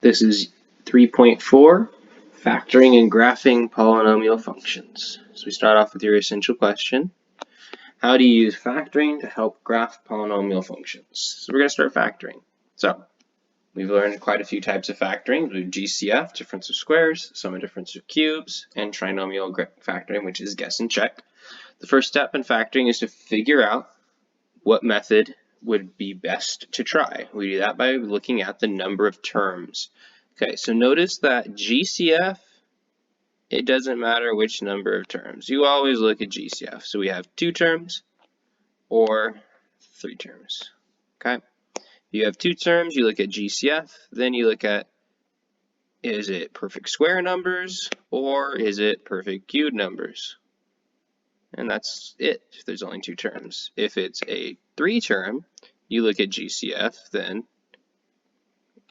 This is 3.4, factoring and graphing polynomial functions. So we start off with your essential question. How do you use factoring to help graph polynomial functions? So we're going to start factoring. So we've learned quite a few types of factoring. We have GCF, difference of squares, sum of difference of cubes, and trinomial factoring, which is guess and check. The first step in factoring is to figure out what method would be best to try. We do that by looking at the number of terms. Okay, so notice that GCF, it doesn't matter which number of terms. You always look at GCF. So we have 2 terms or 3 terms. Okay, if you have 2 terms, you look at GCF, then you look at, is it perfect square numbers or is it perfect cube numbers? And that's it if there's only 2 terms. If it's a 3 term, you look at GCF, then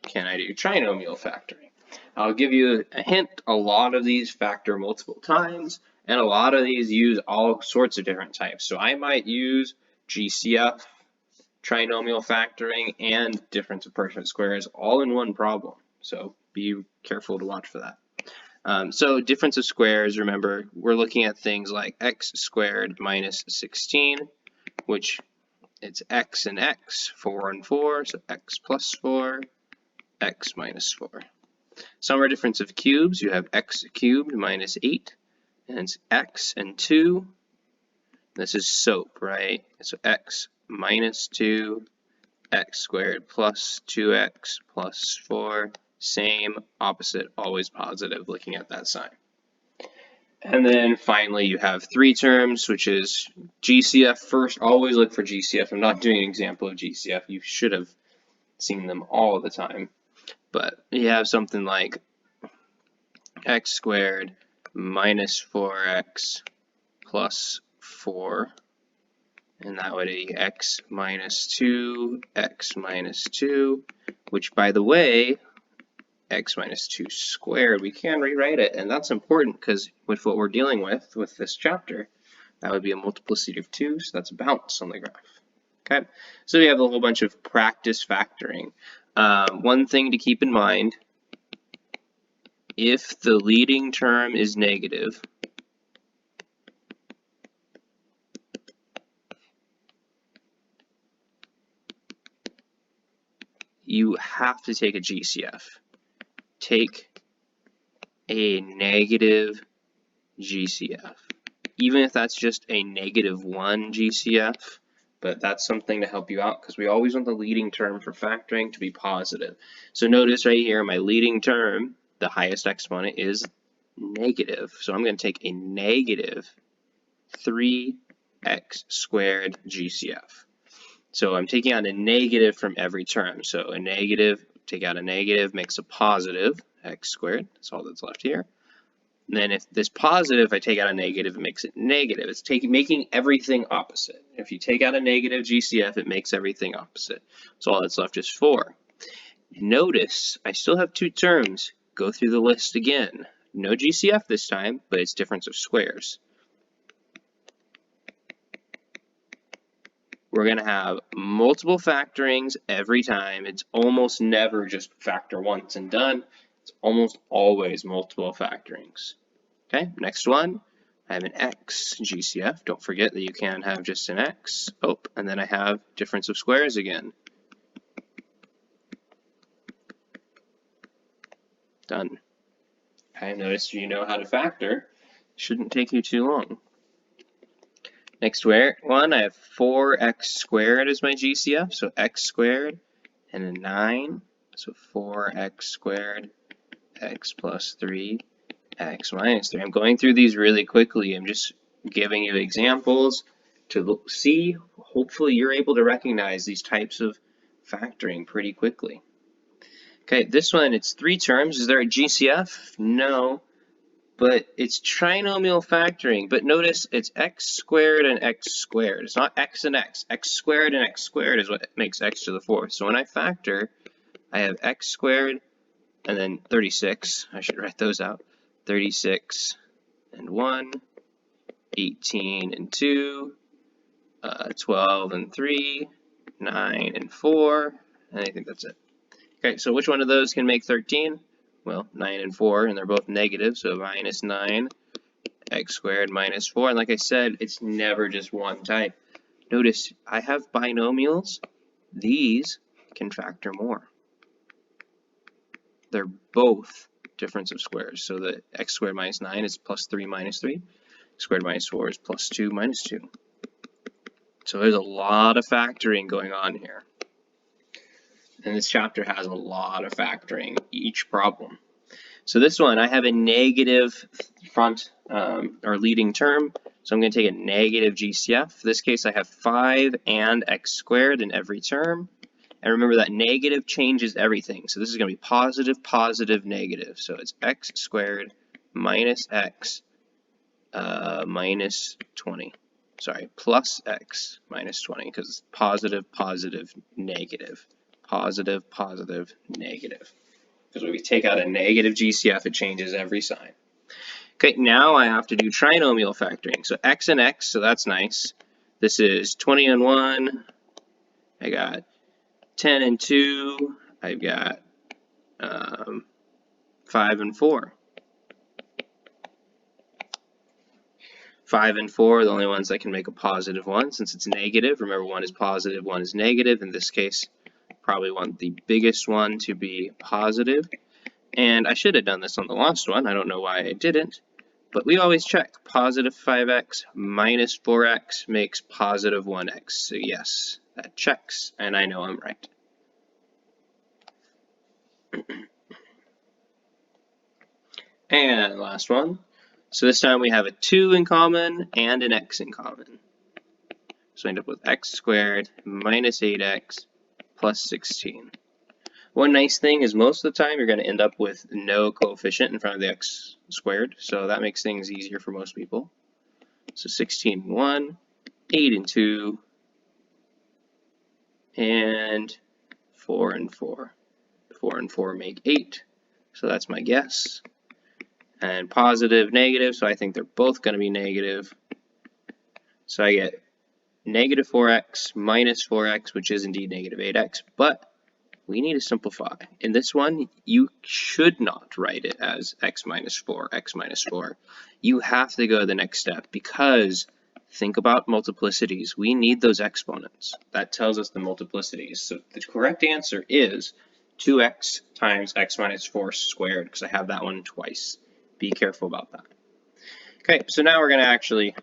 can I do trinomial factoring? I'll give you a hint, a lot of these factor multiple times, and a lot of these use all sorts of different types. So I might use GCF, trinomial factoring, and difference of perfect squares all in one problem. So be careful to watch for that. So difference of squares, remember, we're looking at things like x squared minus 16, which it's x and x, 4 and 4, so x plus 4, x minus 4. Sum or difference of cubes, you have x cubed minus 8, and it's x and 2. This is SOAP, right? So x minus 2, x squared plus 2x plus 4, same, opposite, always positive, looking at that sign. And then finally you have 3 terms, which is GCF first. Always look for GCF. I'm not doing an example of GCF. You should have seen them all the time. But you have something like x squared minus 4x plus 4. And that would be x minus 2, x minus 2, which, by the way, x minus 2 squared, we can rewrite it, and that's important because with what we're dealing with this chapter, that would be a multiplicity of 2, so that's a bounce on the graph. Okay, so we have a whole bunch of practice factoring. One thing to keep in mind, if the leading term is negative, you have to take a GCF. Take a negative GCF, even if that's just a -1 GCF, but that's something to help you out because we always want the leading term for factoring to be positive. So notice right here, my leading term, the highest exponent is negative. So I'm going to take a negative 3x squared GCF. So I'm taking out a negative from every term. So a negative, take out a negative, makes a positive, x squared. That's all that's left here. And then if this positive, if I take out a negative, it makes it negative. It's making everything opposite. If you take out a negative GCF, it makes everything opposite. So all that's left is 4. Notice I still have 2 terms. Go through the list again. No GCF this time, but it's difference of squares. We're going to have multiple factorings every time. It's almost never just factor once and done. It's almost always multiple factorings. Okay, next one, I have an x GCF. Don't forget that you can have just an x. Oh, and then I have difference of squares again. Done. Okay, notice you know how to factor. Shouldn't take you too long. Next one, I have 4x squared as my GCF, so x squared and a 9, so 4x squared, x plus 3, x minus 3. I'm going through these really quickly. I'm just giving you examples to see. Hopefully you're able to recognize these types of factoring pretty quickly. Okay, this one, it's 3 terms. Is there a GCF? No. But it's trinomial factoring. But notice it's x squared and x squared. It's not x and x. X squared and x squared is what makes x to the 4th. So when I factor, I have x squared and then 36. I should write those out. 36 and 1, 18 and 2, 12 and 3, 9 and 4, and I think that's it. Okay, so which one of those can make 13? Well, 9 and 4, and they're both negative, so minus 9, x squared minus 4. And like I said, it's never just one type. Notice I have binomials. These can factor more. They're both difference of squares. So the x squared minus 9 is plus 3 minus 3. X squared minus 4 is plus 2 minus 2. So there's a lot of factoring going on here. And this chapter has a lot of factoring each problem. So this one, I have a negative front or leading term. So I'm going to take a negative GCF. In this case, I have 5 and x squared in every term. And remember that negative changes everything. So this is going to be positive, positive, negative. So it's x squared minus x minus 20. Sorry, plus x minus 20, because it's positive, positive, negative. Positive, positive, negative. Because when we take out a negative GCF, it changes every sign. Okay, now I have to do trinomial factoring. So x and x, so that's nice. This is 20 and 1. I got 10 and 2. I've got 5 and 4. 5 and 4 are the only ones that can make a positive one since it's negative. Remember, one is positive, one is negative. In this case, probably want the biggest one to be positive. And I should have done this on the last one. I don't know why I didn't. But we always check. Positive 5x minus 4x makes positive 1x. So yes, that checks. And I know I'm right. And last one. So this time we have a 2 in common and an x in common. So I end up with x squared minus 8x plus 16. One nice thing is most of the time you're going to end up with no coefficient in front of the x squared. So that makes things easier for most people. So 16 and 1, 8 and 2, and 4 and 4. 4 and 4 make 8. So that's my guess. And positive, negative, so I think they're both going to be negative. So I get negative 4x minus 4x, which is indeed negative 8x, but we need to simplify. In this one, you should not write it as x minus 4, x minus 4. You have to go to the next step because think about multiplicities. We need those exponents. That tells us the multiplicities. So the correct answer is 2x times x minus 4 squared because I have that one twice. Be careful about that. Okay, so now we're going to actually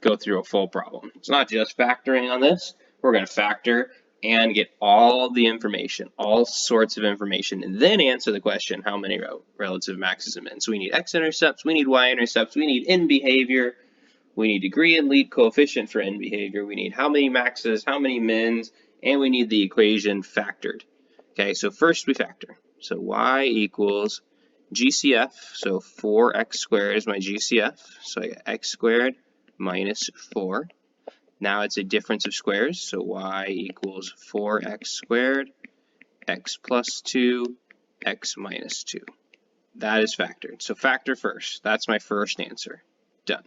go through a full problem. It's not just factoring on this. We're going to factor and get all the information, all sorts of information, and then answer the question, how many relative maxes and mins? So we need x-intercepts, we need y-intercepts, we need in behavior, we need degree and lead coefficient for in behavior, we need how many maxes, how many mins, and we need the equation factored. Okay, so first we factor. So y equals GCF, so 4x squared is my GCF, so I get x squared minus 4. Now it's a difference of squares, so y equals 4x squared, x plus 2, x minus 2. That is factored. So factor first. That's my first answer. Done.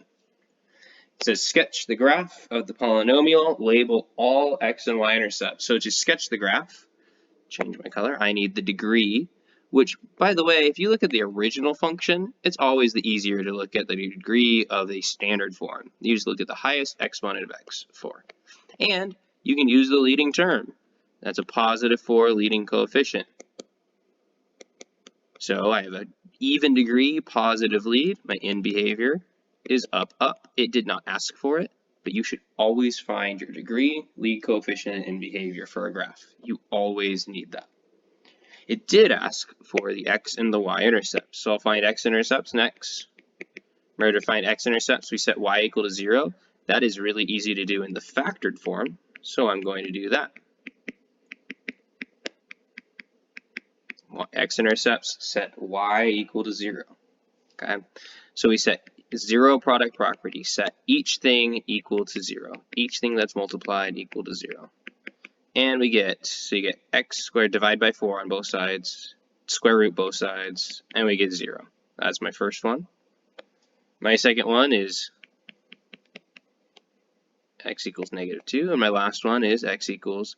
It says sketch the graph of the polynomial, label all x and y intercepts. So to sketch the graph, change my color, I need the degree, which, by the way, if you look at the original function, it's always the easier to look at the degree of a standard form. You just look at the highest exponent of x, 4. And you can use the leading term. That's a positive 4 leading coefficient. So I have an even degree, positive lead. My in behavior is up, up. It did not ask for it, but you should always find your degree, lead coefficient, and in behavior for a graph. You always need that. It did ask for the x and the y-intercepts. So I'll find x-intercepts next. Remember, to find x-intercepts, we set y equal to 0. That is really easy to do in the factored form, so I'm going to do that. X-intercepts set y equal to 0. Okay, so we set 0 product property, set each thing equal to 0. Each thing that's multiplied equal to 0. And we get, so you get x squared divided by 4 on both sides, square root both sides, and we get 0. That's my first one. My second one is x equals negative 2, and my last one is x equals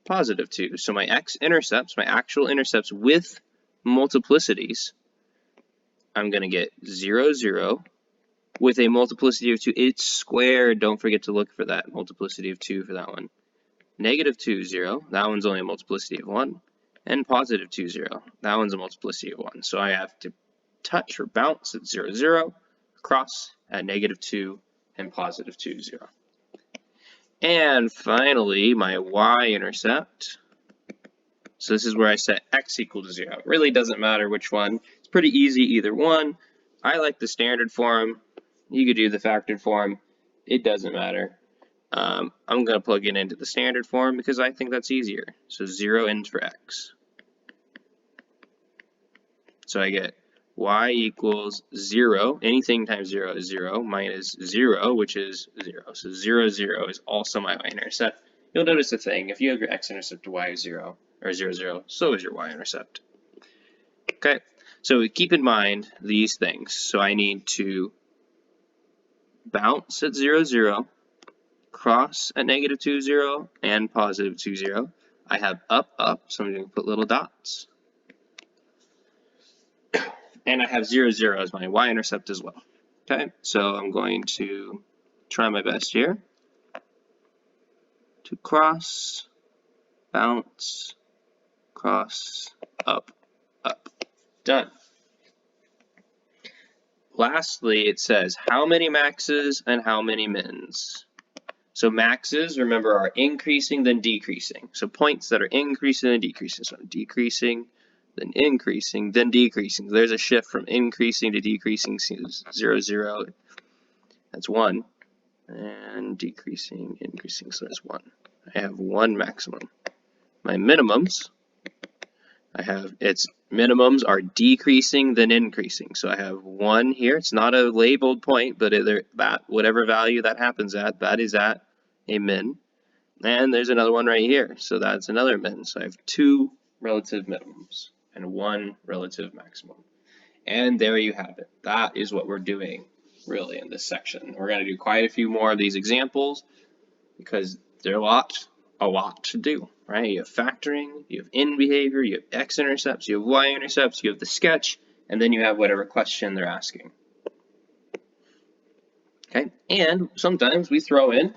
positive 2. So my x-intercepts, my actual intercepts with multiplicities, I'm going to get 0, 0 with a multiplicity of 2. It's squared. Don't forget to look for that multiplicity of 2 for that one. Negative 2, 0. That one's only a multiplicity of 1. And positive 2, 0. That one's a multiplicity of 1. So I have to touch or bounce at 0, 0, cross at negative 2, and positive 2, 0. And finally, my y-intercept. So this is where I set x equal to 0. It really doesn't matter which one. It's pretty easy, either one. I like the standard form. You could do the factored form. It doesn't matter. I'm going to plug it into the standard form because I think that's easier. So 0 in for x. So I get y equals 0. Anything times 0 is 0. Minus 0, which is 0. So 0, 0 is also my y-intercept. You'll notice a thing. If you have your x-intercept to y is 0, or 0, 0, so is your y-intercept. Okay, so keep in mind these things. So I need to bounce at 0, 0, cross at negative 2, 0, and positive 2, 0. I have up, up, so I'm going to put little dots. And I have 0, 0 as my y-intercept as well. Okay, so I'm going to try my best here to cross, bounce, cross, up, up. Done. Lastly, it says how many maxes and how many mins. So maxes, remember, are increasing then decreasing. So points that are increasing and decreasing. So decreasing, then increasing, then decreasing. There's a shift from increasing to decreasing. 0, 0, that's 1. And decreasing, increasing, so there's 1. I have 1 maximum. My minimums, minimums are decreasing then increasing. So I have 1 here. It's not a labeled point, but whatever value that happens at, that is at a min. And there's another one right here. So that's another min. So I have 2 relative minimums and 1 relative maximum. And there you have it. That is what we're doing really in this section. We're going to do quite a few more of these examples because there's a lot to do, right? You have factoring, you have in behavior, you have x-intercepts, you have y-intercepts, you have the sketch, and then you have whatever question they're asking. Okay, and sometimes we throw in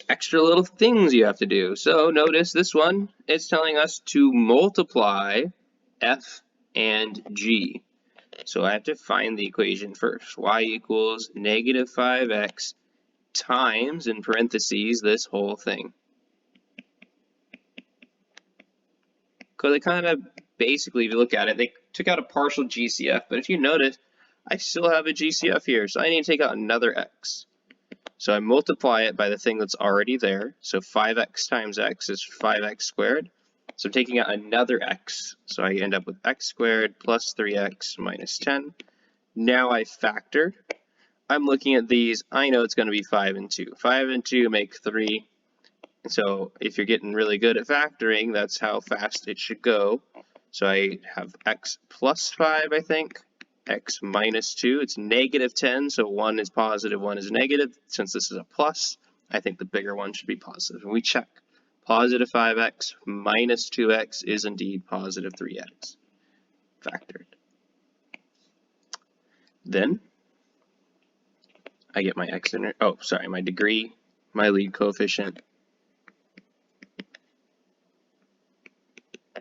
extra little things you have to do. So notice this one, it's telling us to multiply f and g. So I have to find the equation first. Y equals negative 5x times, in parentheses, this whole thing. Because they kind of basically, if you look at it, they took out a partial GCF. But if you notice, I still have a GCF here. So I need to take out another x. So I multiply it by the thing that's already there. So 5x times x is 5x squared. So I'm taking out another x. So I end up with x squared plus 3x minus 10. Now I factored. I'm looking at these. I know it's going to be 5 and 2. 5 and 2 make 3. And so if you're getting really good at factoring, that's how fast it should go. So I have x plus 5, I think. X minus 2. It's negative 10, so 1 is positive, 1 is negative. Since this is a plus, I think the bigger one should be positive. And we check. Positive 5x minus 2x is indeed positive 3x. Factored. Then I get my my degree, my lead coefficient,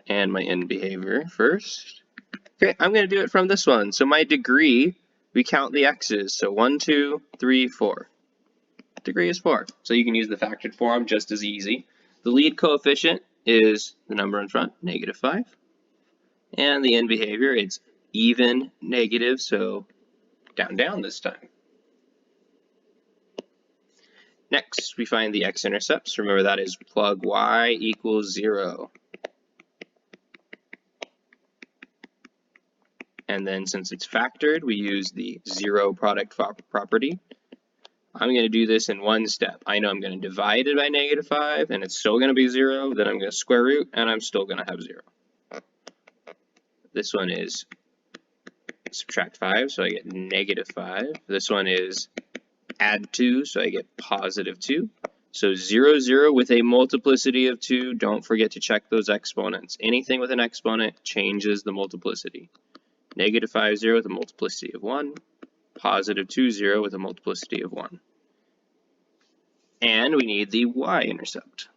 and my end behavior first. Okay, I'm going to do it from this one. So my degree, we count the x's. So 1, 2, 3, 4. Degree is 4. So you can use the factored form just as easy. The lead coefficient is the number in front, negative 5. And the end behavior, it's even negative, so down, down this time. Next, we find the x-intercepts. Remember, that is plug y equals 0. And then since it's factored, we use the 0 product property. I'm going to do this in one step. I know I'm going to divide it by negative 5, and it's still going to be 0. Then I'm going to square root, and I'm still going to have 0. This one is subtract 5, so I get negative 5. This one is add 2, so I get positive 2. So 0, 0 with a multiplicity of 2, don't forget to check those exponents. Anything with an exponent changes the multiplicity. Negative 5, 0 with a multiplicity of 1. Positive 2, 0 with a multiplicity of 1. And we need the y-intercept.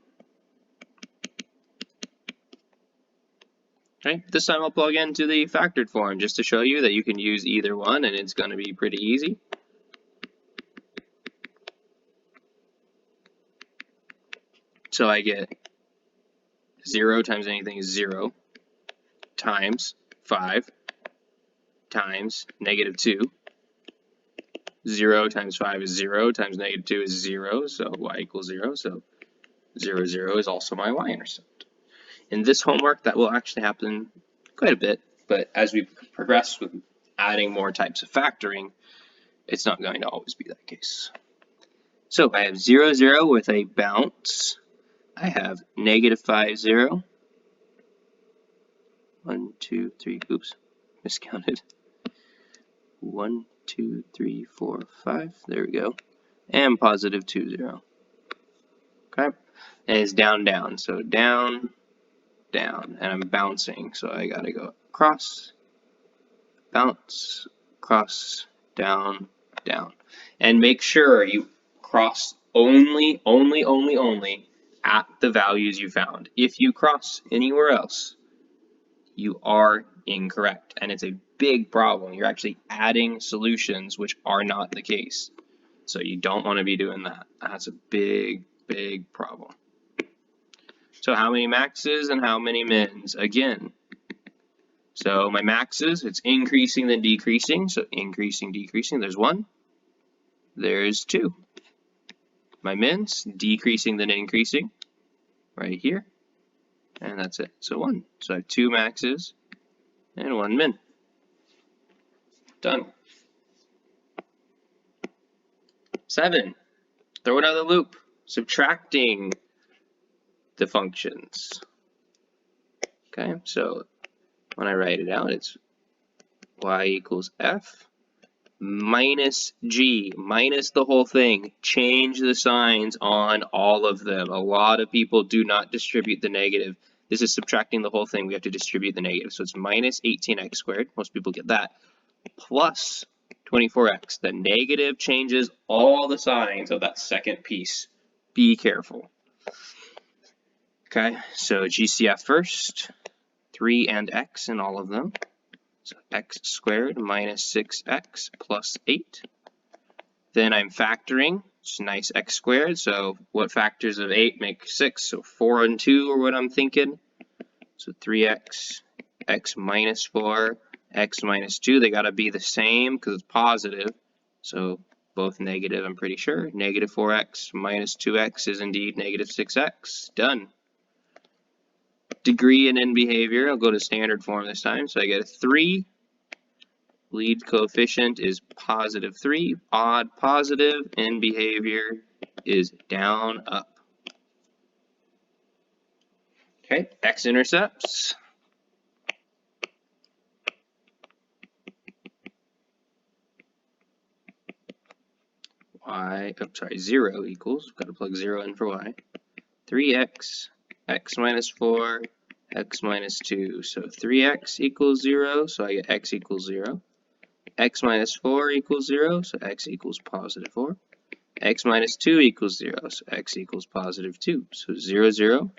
Okay, this time I'll plug into the factored form just to show you that you can use either one and it's going to be pretty easy. So I get 0 times anything is 0 times 5 times negative 2. 0 times 5 is 0 times negative 2 is 0, so y equals 0. So 0, 0 is also my y-intercept. In this homework, that will actually happen quite a bit, but as we progress with adding more types of factoring, it's not going to always be that case. So I have 0, 0 with a bounce. I have negative 5, 0. 1, 2, 3, oops, miscounted. 1, 2, 3, 4, 5, there we go. And positive 2, 0. Okay, and it's down, down, so down, down, and I'm bouncing, so I gotta go across, bounce, cross, down, down. And make sure you cross only at the values you found. If you cross anywhere else, you are incorrect, and it's a big problem. You're actually adding solutions which are not the case. So you don't want to be doing that. That's a big, big problem. So how many maxes and how many mins? Again, so my maxes, it's increasing then decreasing. So increasing, decreasing, there's 1. There's 2. My mins, decreasing then increasing, right here. And that's it. So 1. So I have 2 maxes and 1 min. Done. 7. Throw another loop. Subtracting the functions. Okay, so when I write it out, it's y equals f minus g, minus the whole thing. Change the signs on all of them. A lot of people do not distribute the negative. This is subtracting the whole thing. We have to distribute the negative. So it's minus 18x squared. Most people get that. Plus 24x. The negative changes all the signs of that second piece. Be careful. Okay, so GCF first. 3 and x in all of them. So x squared minus 6x plus 8. Then I'm factoring. It's nice x squared. So what factors of 8 make 6? So 4 and 2 are what I'm thinking. So 3x, x minus 4, x minus 2. They got to be the same because it's positive. So both negative, I'm pretty sure. Negative 4x minus 2x is indeed negative 6x. Done. Degree and in behavior, I'll go to standard form this time. So I get a 3. Lead coefficient is positive 3. Odd positive. In behavior is down, up. Okay, x-intercepts. Y, I'm sorry, 0 equals, got to plug 0 in for y. 3x, x minus 4, x minus 2. So 3x equals 0, so I get x equals 0. X minus 4 equals 0, so x equals positive 4. X minus 2 equals 0, so x equals positive 2. So 0, 0,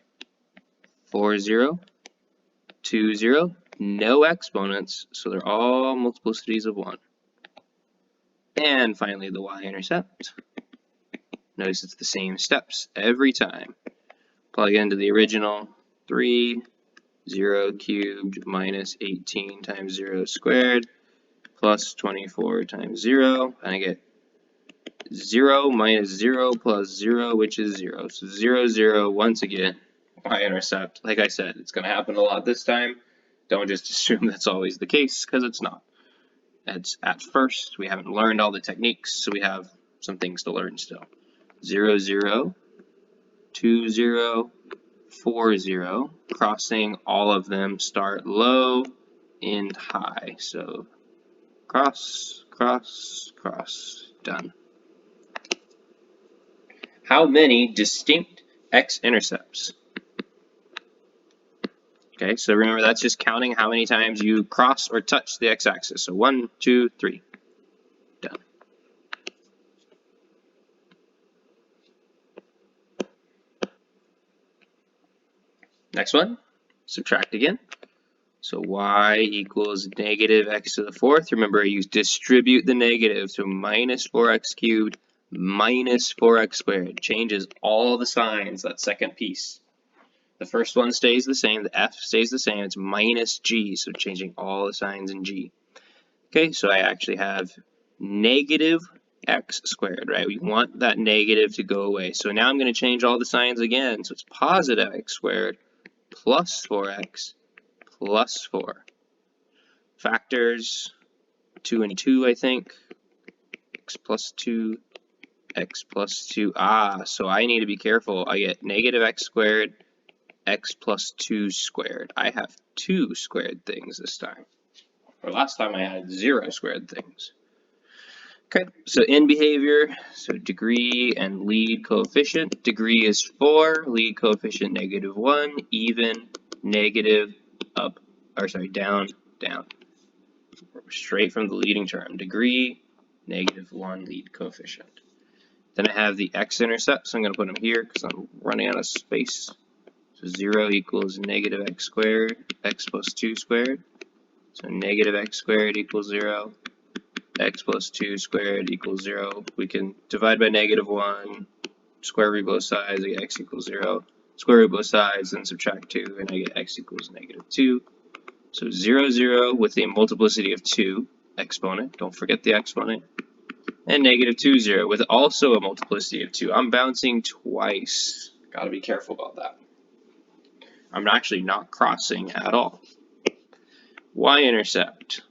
4, 0, 2, 0. No exponents, so they're all multiplicities of 1. And finally, the y-intercept. Notice it's the same steps every time. Plug into the original 3, 0 cubed minus 18 times 0 squared plus 24 times 0, and I get 0 minus 0 plus 0, which is 0. So 0, 0, once again, y-intercept. Like I said, it's going to happen a lot this time. Don't just assume that's always the case, because it's not. It's at first, we haven't learned all the techniques, so we have some things to learn still. 0, 0, 2, 0, 4, 0. Crossing all of them start low, end high. So cross, cross, cross, done. how many distinct x-intercepts? Okay, so remember that's just counting how many times you cross or touch the x-axis. So 1, 2, 3. Done. Next one, subtract again. So y equals negative x to the fourth. Remember, you distribute the negative, so minus 4x cubed minus 4x squared. Changes all the signs, that second piece. The first one stays the same, the f stays the same, it's minus g, so changing all the signs in g. Okay, so I actually have negative x squared, right? We want that negative to go away. So now I'm going to change all the signs again, so it's positive x squared plus 4x plus 4. Factors, 2 and 2, I think. X plus 2, x plus 2. So I need to be careful. I get negative x squared, x plus 2 squared. I have 2 squared things this time. Or last time I had 0 squared things. Okay, so in behavior, so degree and lead coefficient. Degree is 4, lead coefficient negative 1, even, negative, up, or sorry, down, down. Straight from the leading term. Degree, negative 1, lead coefficient. Then I have the x-intercepts. I'm going to put them here because I'm running out of space. So 0 equals negative x squared, x plus 2 squared. So negative x squared equals 0, x plus 2 squared equals 0. We can divide by negative 1, square root both sides, I get x equals 0. Square root both sides, then subtract 2, and I get x equals negative 2. So 0, 0 with a multiplicity of 2, exponent, don't forget the exponent, and negative 2, 0 with also a multiplicity of 2. I'm bouncing twice. Gotta be careful about that. I'm actually not crossing at all. Y-intercept.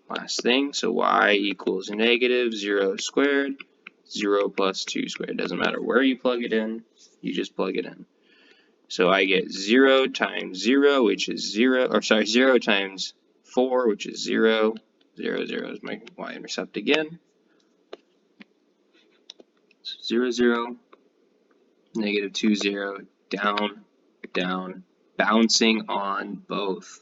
Last thing, so y equals negative 0 squared, 0 plus 2 squared. Doesn't matter where you plug it in, you just plug it in. So I get 0 times 0, which is 0, or sorry, 0 times 4, which is 0. 0, 0 is my y-intercept again. So 0, 0, negative 2, 0, down, down, bouncing on both.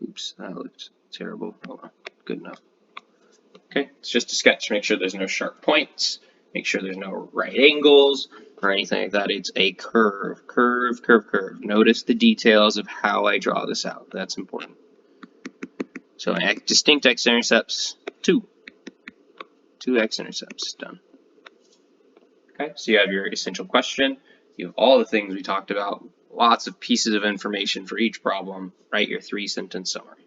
Oops, that looked terrible. Oh well, good enough. Okay, it's just a sketch. Make sure there's no sharp points. Make sure there's no right angles or anything like that. It's a curve, curve, curve, curve. Notice the details of how I draw this out. That's important. So distinct x-intercepts, 2. 2 x-intercepts, done. Okay, so you have your essential question. You have all the things we talked about, lots of pieces of information for each problem. Write your 3-sentence summary.